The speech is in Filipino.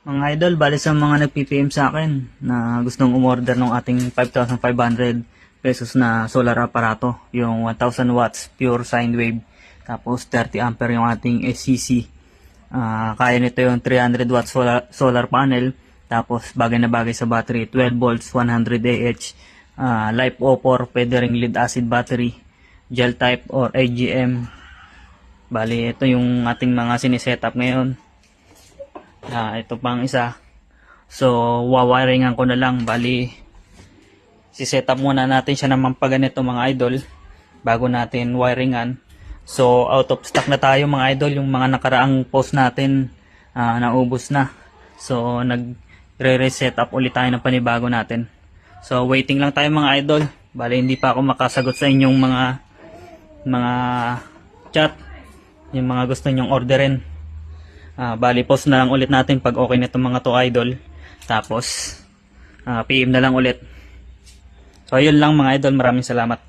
Mga idol, bali sa mga nag-PPM sa akin na gustong umorder ng ating 5,500 pesos na solar aparato, yung 1,000 watts pure sine wave, tapos 30 ampere yung ating SCC. Kaya nito yung 300 watts solar panel, tapos bagay na bagay sa battery, 12 volts, 100 Ah, Life Opor, pwede ring lead acid battery, gel type or AGM. Bali, ito yung ating mga sinisetup ngayon. Ito pang isa. So, wawiringan ko na lang. Bali, siset up muna natin siya naman pa ganito mga idol bago natin wiringan. So, out of stock na tayo mga idol. Yung mga nakaraang post natin naubos na. So, nagre-reset up ulit tayo ng panibago natin. So, waiting lang tayo mga idol. Bali, hindi pa ako makasagot sa inyong mga chat. Yung mga gusto nyong orderin. Bali, post na lang ulit natin pag okay na itong mga to idol. Tapos, PM na lang ulit. So, ayun lang mga idol. Maraming salamat.